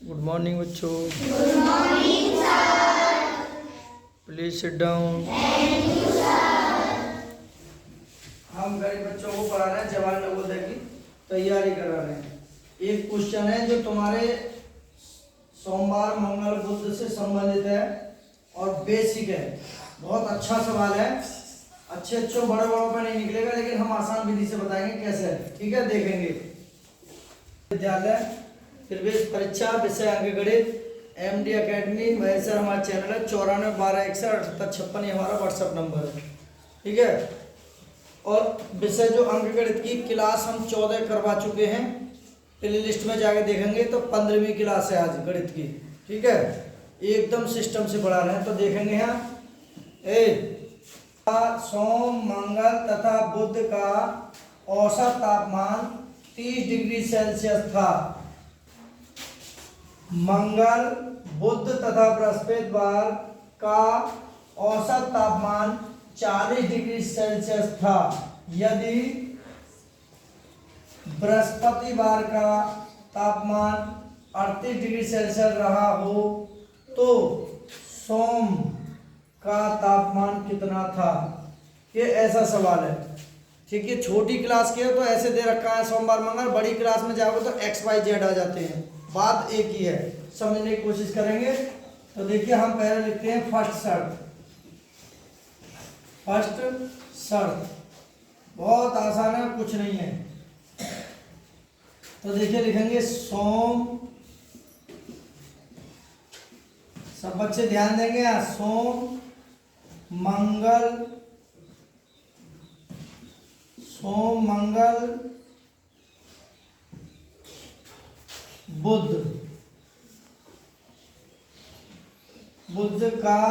Good morning बच्चों। Good morning sir. Please sit down. Thank you sir. हम गरीब बच्चों को पढ़ा रहे हैं, जवाहर नवोदय की तैयारी करा रहे हैं। एक क्वेश्चन है जो तुम्हारे सोमवार मंगल बुध से संबंधित है और बेसिक है। बहुत अच्छा सवाल है। अच्छे अच्छों बड़े बड़ों पे नहीं निकलेगा, लेकिन हम आसान विधि से बताएंगे कैसे है। ठीक है, देखेंगे। विद्यालय प्रवेश परीक्षा विषय अंक गणित MD अकेडमी महेश सर हमारा चैनल है। 9412617856 ये हमारा व्हाट्सएप नंबर है। ठीक है, और विषय जो अंक गणित की क्लास हम 14 करवा चुके हैं। प्ले लिस्ट में जाके देखेंगे तो 15वीं क्लास है आज गणित की। ठीक है, एकदम सिस्टम से पढ़ा रहे हैं। तो देखेंगे यहाँ सोम मंगल तथा बुध का औसत तापमान 30 डिग्री सेल्सियस था। मंगल बुध तथा बृहस्पतिवार का औसत तापमान 40 डिग्री सेल्सियस था। यदि बृहस्पतिवार का तापमान 38 डिग्री सेल्सियस रहा हो तो सोम का तापमान कितना था। ये ऐसा सवाल है। ठीक है, छोटी क्लास के हो तो ऐसे दे रखा है सोमवार मंगल। बड़ी क्लास में जाओगे तो XYZ आ जाते हैं। बात एक ही है, समझने की कोशिश करेंगे। तो देखिए, हम पहले लिखते हैं फर्स्ट शर्त। फर्स्ट शर्त बहुत आसान है, कुछ नहीं है। तो देखिए, लिखेंगे सोम, सब बच्चे ध्यान देंगे। सोम मंगल, सोम मंगल बुध, बुध का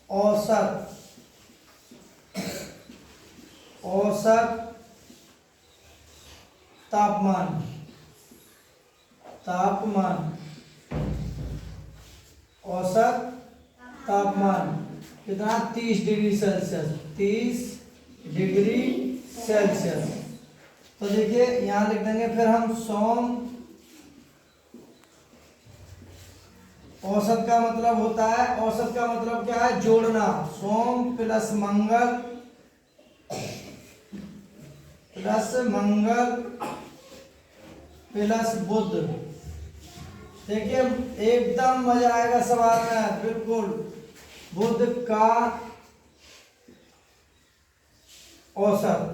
औसत तापमान औसत तापमान कितना, 30 डिग्री सेल्सियस। 30 degree Celsius. तो देखिए, यहां लिख देंगे। फिर हम सोम, औसत का मतलब होता है, औसत का मतलब क्या है, जोड़ना। सोम प्लस मंगल प्लस बुध। देखिए, एकदम मजा आएगा सवाल में, बिल्कुल। बुध का औसत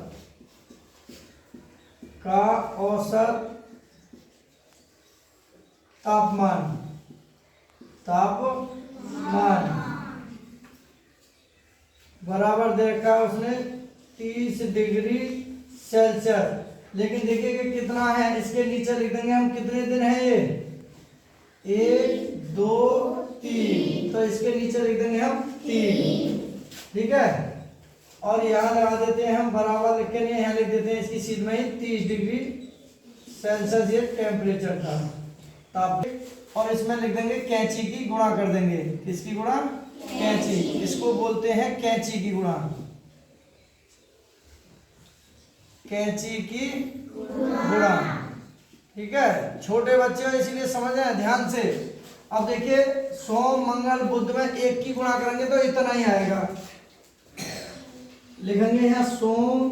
तापमान बराबर दे रखा है उसने 30 डिग्री सेल्सियस। लेकिन देखिए कि कितना है, इसके नीचे लिख देंगे हम कितने दिन है ये, 1 2 3। तो इसके नीचे लिख देंगे हम 3। ठीक है, और यहाँ लगा देते हैं हम बराबर लिख के, नहीं यहाँ लिख देते हैं इसकी सीध में ही 30 डिग्री सेल्सियस ये टेम्परेचर था, तापमान। और इसमें लिख देंगे कैंची की गुणा कर देंगे। किसकी गुणा, कैंची। इसको बोलते हैं कैंची की गुणा, कैंची की गुणा। ठीक है, छोटे बच्चे हो इसीलिए समझ रहे हैं ध्यान से। अब देखिए, सोम मंगल बुध में एक की गुणा करेंगे तो इतना ही आएगा। लिखेंगे यहाँ सोम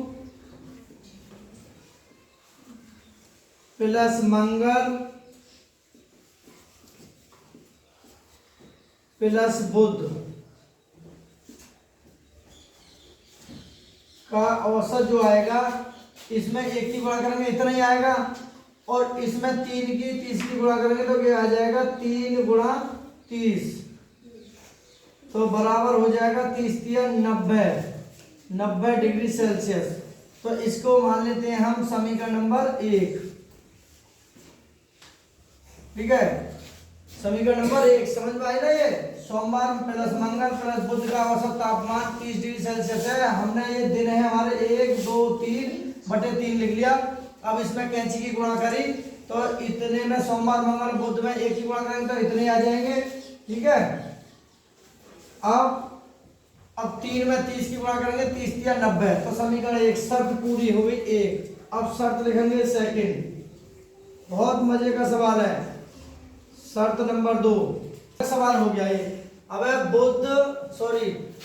प्लस मंगल प्लस बुध का औसत जो आएगा, इसमें एक की गुणा करेंगे इतना ही आएगा। और इसमें 30 की गुणा करेंगे तो क्या आ जाएगा, 3 गुणा 30। तो बराबर हो जाएगा 30 या 90 डिग्री सेल्सियस। तो इसको मान लेते हैं हम समीकरण नंबर 1। ठीक है, समीकरण नंबर 1 समझ में आई ना। ये सोमवार प्लस मंगल प्लस बुध का औसत तापमान 30 डिग्री सेल्सियस है। हमने ये दिन है हमारे 1 2 3/3 लिख लिया। अब इसमें कैंची की गुणा करी तो इतने में सोमवार मंगल बुध में एक की गुणा करेंगे तो इतने आ जाएंगे। ठीक है, अब 3 में 30 की गुणा करेंगे, 30 या 90। तो समीकरण 1 शर्त पूरी हुई 1। अब शर्त लिखेंगे सेकंड। बहुत मजे का सवाल है। शर्त नंबर 2 सवाल हो गया ये। अब है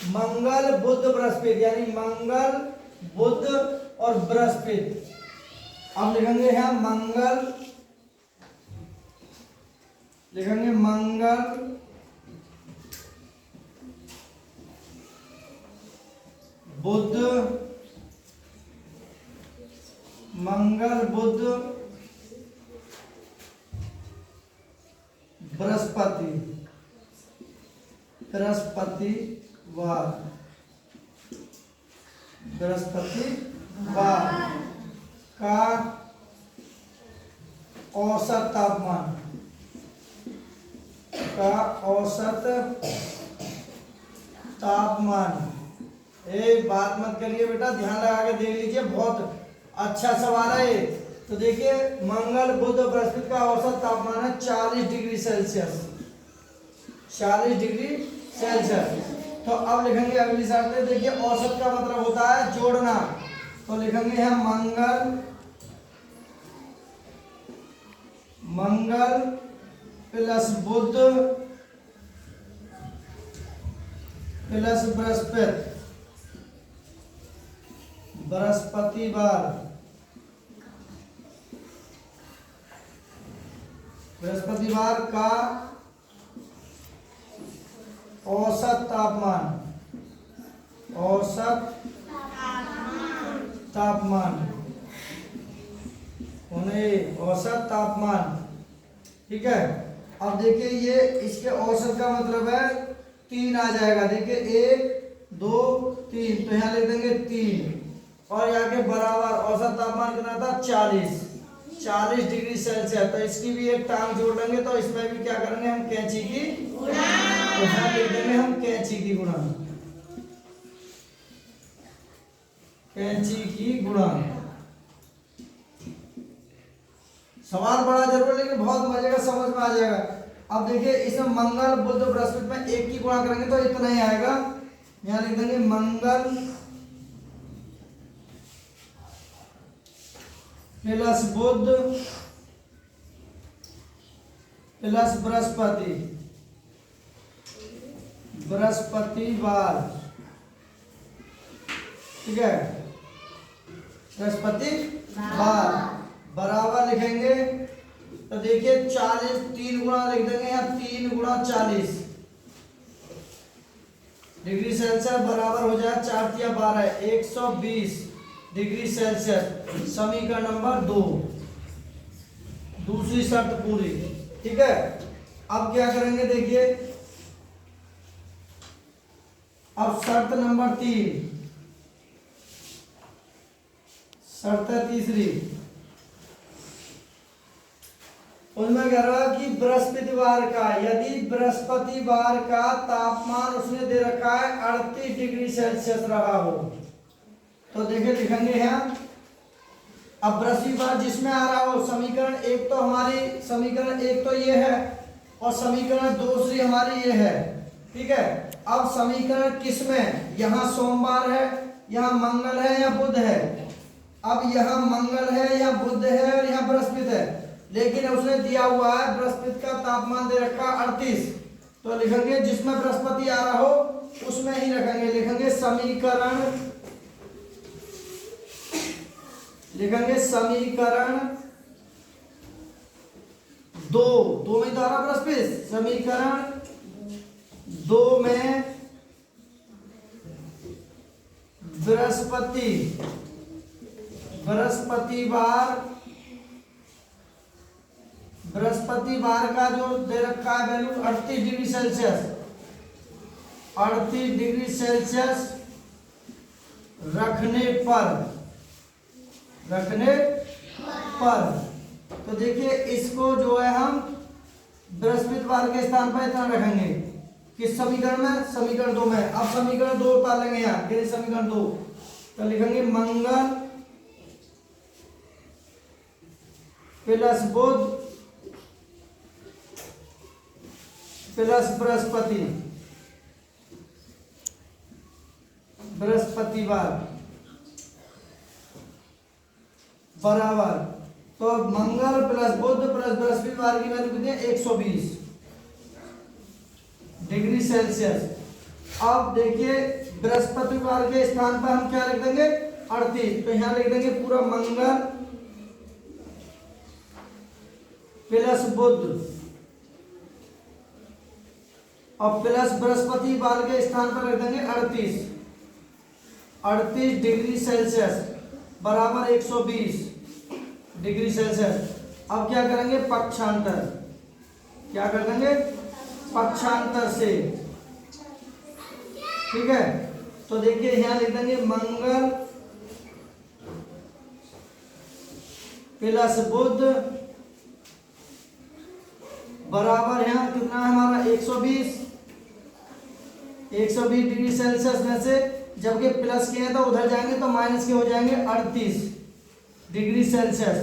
मंगल बुध बृहस्पति, यानी मंगल बुध और बृहस्पति। अब लिखेंगे यहाँ मंगल बुध बृहस्पतिवार का औसत तापमान। एक बात मत करिए बेटा, ध्यान लगा के देख लीजिए, बहुत अच्छा सवाल है ये। तो देखिए मंगल बुध बृहस्पति का औसत तापमान है 40 डिग्री सेल्सियस। 40 degree Celsius. तो अब लिखेंगे अगली शर्त में, देखिए औसत का मतलब होता है जोड़ना। तो लिखेंगे यहाँ मंगल प्लस बुध प्लस बृहस्पतिवार का औसत तापमान। ठीक है। अब देखिए ये इसके औसत का मतलब है 3 आ जाएगा। देखिए 1 2 3, तो यहाँ लिख देंगे 3 और यहाँ के बराबर औसत तापमान कितना था 40 डिग्री सेल्सियस। तो इसकी भी एक टांग जोड़ लेंगे, तो इसमें भी क्या करेंगे हम कैंची की गुणा। तो यहाँ लिख देंगे हम कैंची की गुणा। सवाल बड़ा जरूर, लेकिन बहुत मजे का, समझ में आ जाएगा। अब देखिए इसमें मंगल बुध बृहस्पति में 1 की गुणा करेंगे तो इतना ही आएगा। यहाँ लिख देंगे मंगल प्लस बुध प्लस बृहस्पतिवार। ठीक है, बृहस्पतिवार बराबर लिखेंगे। तो देखिए 40 3 गुणा लिख देंगे यहाँ, 3 गुणा 40 डिग्री सेल्सियस बराबर हो जाए 4 तिया 12 120 डिग्री सेल्सियस। समीकरण नंबर 2, दूसरी शर्त पूरी। ठीक है। अब क्या करेंगे देखिए, अब शर्त नंबर 3, शर्त है तीसरी। उसमें कह रहा है कि बृहस्पतिवार का, यदि बृहस्पतिवार का तापमान उसने दे रखा है 38 डिग्री सेल्सियस रहा हो, तो देखिए लिखेंगे यहाँ। अब बृहस्पतिवार जिसमें आ रहा हो, समीकरण 1 तो हमारी, समीकरण 1 तो ये है और समीकरण दूसरी हमारी ये है। ठीक है। अब समीकरण किसमें, यहाँ सोमवार है, यहाँ मंगल है, यहाँ बुध है। अब यहाँ मंगल है, यहाँ बुध है और यहाँ बृहस्पति है, लेकिन उसने दिया हुआ है बृहस्पति का तापमान दे रखा 38। तो लिखेंगे जिसमें बृहस्पति आ रहा हो उसमें ही रखेंगे। लिखेंगे समीकरण 2 में द्वारा बृहस्पति, समीकरण 2 में बृहस्पतिवार का जो दे रखा है value 38 degree Celsius, 38 degree Celsius रखने पर तो देखिए इसको जो है हम बृहस्पतिवार के स्थान पर इतना रखेंगे। किस समीकरण में, समीकरण 2 में। अब समीकरण 2 उतार लेंगे यहाँ, फिर समीकरण 2 तो लिखेंगे मंगल प्लस बुध प्लस बृहस्पतिवार बराबर तो मंगल प्लस बुध प्लस बृहस्पतिवार की वैल्यू कितनी है 120 डिग्री सेल्सियस। अब देखिए बृहस्पतिवार के स्थान पर हम क्या लिख देंगे 38, तो यहां लिख देंगे पूरा मंगल प्लस बुध और प्लस बृहस्पतिवार के स्थान पर रख देंगे 38 डिग्री सेल्सियस बराबर 120 डिग्री सेल्सियस। अब क्या करेंगे पक्षांतर, क्या कर देंगे पक्षांतर से, ठीक है। तो देखिए यहां लिख देंगे मंगल प्लस बुध बराबर यहां कितना है हमारा 120 डिग्री सेल्सियस में से जबकि प्लस के हैं तो उधर जाएंगे तो माइनस के हो जाएंगे 38 डिग्री सेल्सियस,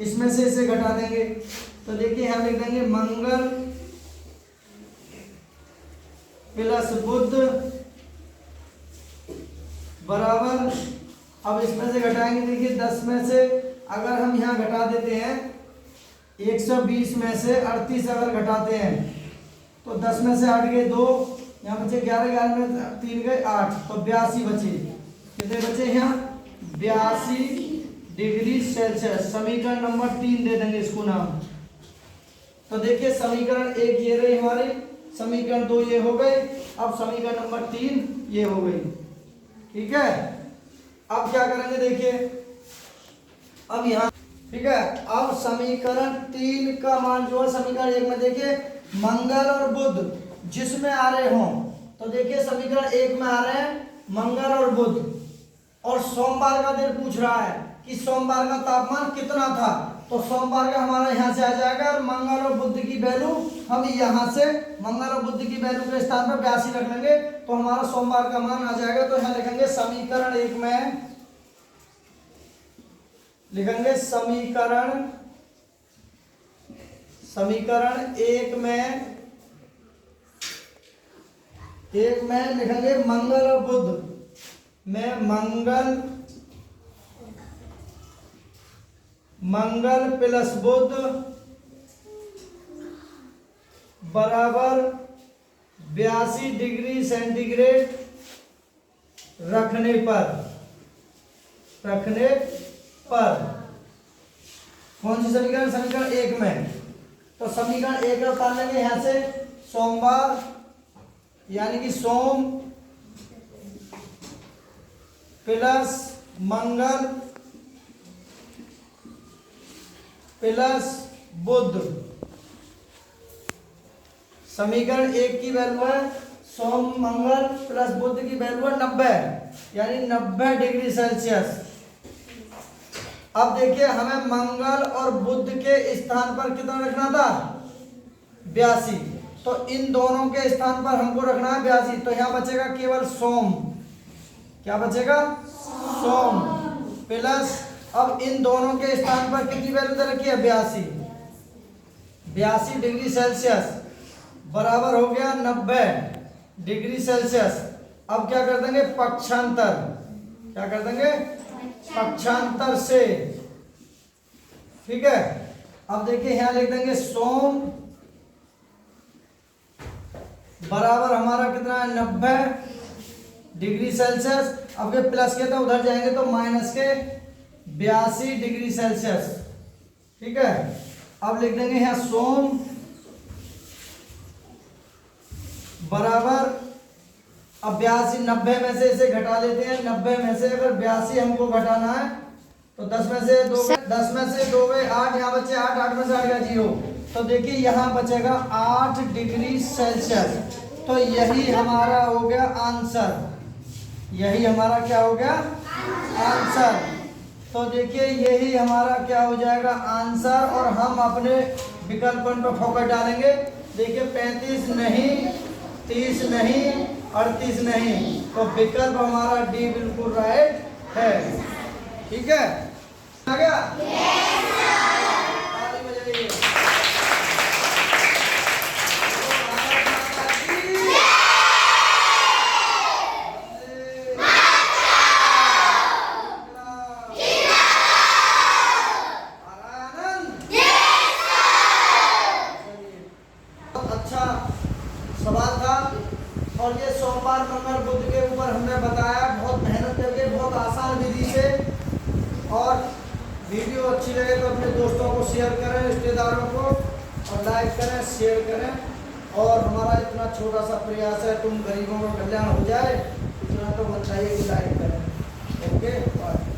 इसमें से इसे घटा देंगे। तो देखिए यहां लिख देंगे मंगल प्लस बुध बराबर, अब इसमें से घटाएंगे, देखिए 10 में से अगर हम यहाँ घटा देते हैं 120 में से 38 अगर घटाते हैं तो 10 में से 8 गए 2, यहाँ बचे 11 में 3 गए 8, तो 82 बचे। कितने बचे यहाँ 82 डिग्री सेल्सियस। समीकरण नंबर 3 दे देंगे इसको नाम। तो देखिए समीकरण 1 ये रही हमारी, समीकरण 2 ये हो गए, अब समीकरण नंबर 3 ये हो गई, ठीक है। अब क्या करेंगे देखिए, अब यहाँ ठीक है, अब समीकरण 3 का मान जो है समीकरण 1 में देखिए मंगल और बुध जिसमें आ रहे हों, तो देखिए समीकरण 1 में आ रहे हैं मंगल और बुध, और सोमवार का दिन पूछ रहा है कि सोमवार का तापमान कितना था, तो सोमवार का हमारा यहाँ से आ जाएगा और मंगल और बुध की वैल्यू हम यहाँ से मंगल और बुध की वैल्यू के स्थान पर 82 रख लेंगे, तो हमारा सोमवार का मान आ जाएगा। तो यहाँ लिखेंगे समीकरण 1 में लिखेंगे समीकरण 1 में लिखेंगे मंगल और बुध में मंगल प्लस बुध बराबर 82 डिग्री सेंटीग्रेड रखने पर कौन सी समीकरण, समीकरण 1 में, तो समीकरण 1 का उतार लेंगे यहां से सोमवार यानी कि सोम प्लस मंगल प्लस बुध। समीकरण 1 की वैल्यू है सोम मंगल प्लस बुध की वैल्यू है 90 यानी 90 डिग्री सेल्सियस। अब देखिए हमें मंगल और बुध के स्थान पर कितना रखना था 82, तो इन दोनों के स्थान पर हमको रखना है 82, तो यहाँ बचेगा केवल सोम, क्या बचेगा सोम प्लस, अब इन दोनों के स्थान पर कितनी वैल्यू दे रखी है 82 डिग्री सेल्सियस बराबर हो गया 90 डिग्री सेल्सियस। अब क्या कर देंगे पक्षांतर, क्या कर देंगे पक्षांतर से, ठीक है। अब देखिए यहां लिख देंगे सोम बराबर हमारा कितना है 90 डिग्री सेल्सियस। अब ये प्लस के तो उधर जाएंगे तो माइनस के 82 डिग्री सेल्सियस, ठीक है। अब लिख देंगे यहां सोम बराबर, अब 82 90 में से इसे घटा लेते हैं, 90 में से अगर 82 हमको घटाना है तो 10 में से 2 गए 8, यहाँ बचे 8 में से 8 गया 0, तो देखिए यहाँ बचेगा 8 डिग्री सेल्सियस। तो यही हमारा हो गया आंसर, यही हमारा क्या हो गया आंसर। तो देखिए यही हमारा क्या हो जाएगा आंसर, और हम अपने विकल्पन पर फोकस डालेंगे। देखिए 35 नहीं, 30 नहीं, 38 नहीं, तो विकल्प हमारा डी बिल्कुल राइट है, ठीक है। आ गया ताली बजाइए। सवाल था। और ये सोमवार मंगल बुध के ऊपर हमने बताया बहुत मेहनत करके, बहुत आसान विधि से। और वीडियो अच्छी लगे तो अपने दोस्तों को शेयर करें, रिश्तेदारों को, और लाइक करें, शेयर करें। और हमारा इतना छोटा सा प्रयास है, तुम गरीबों का कल्याण हो जाए, इतना तो बताइए कि लाइक करें। Okay, bye.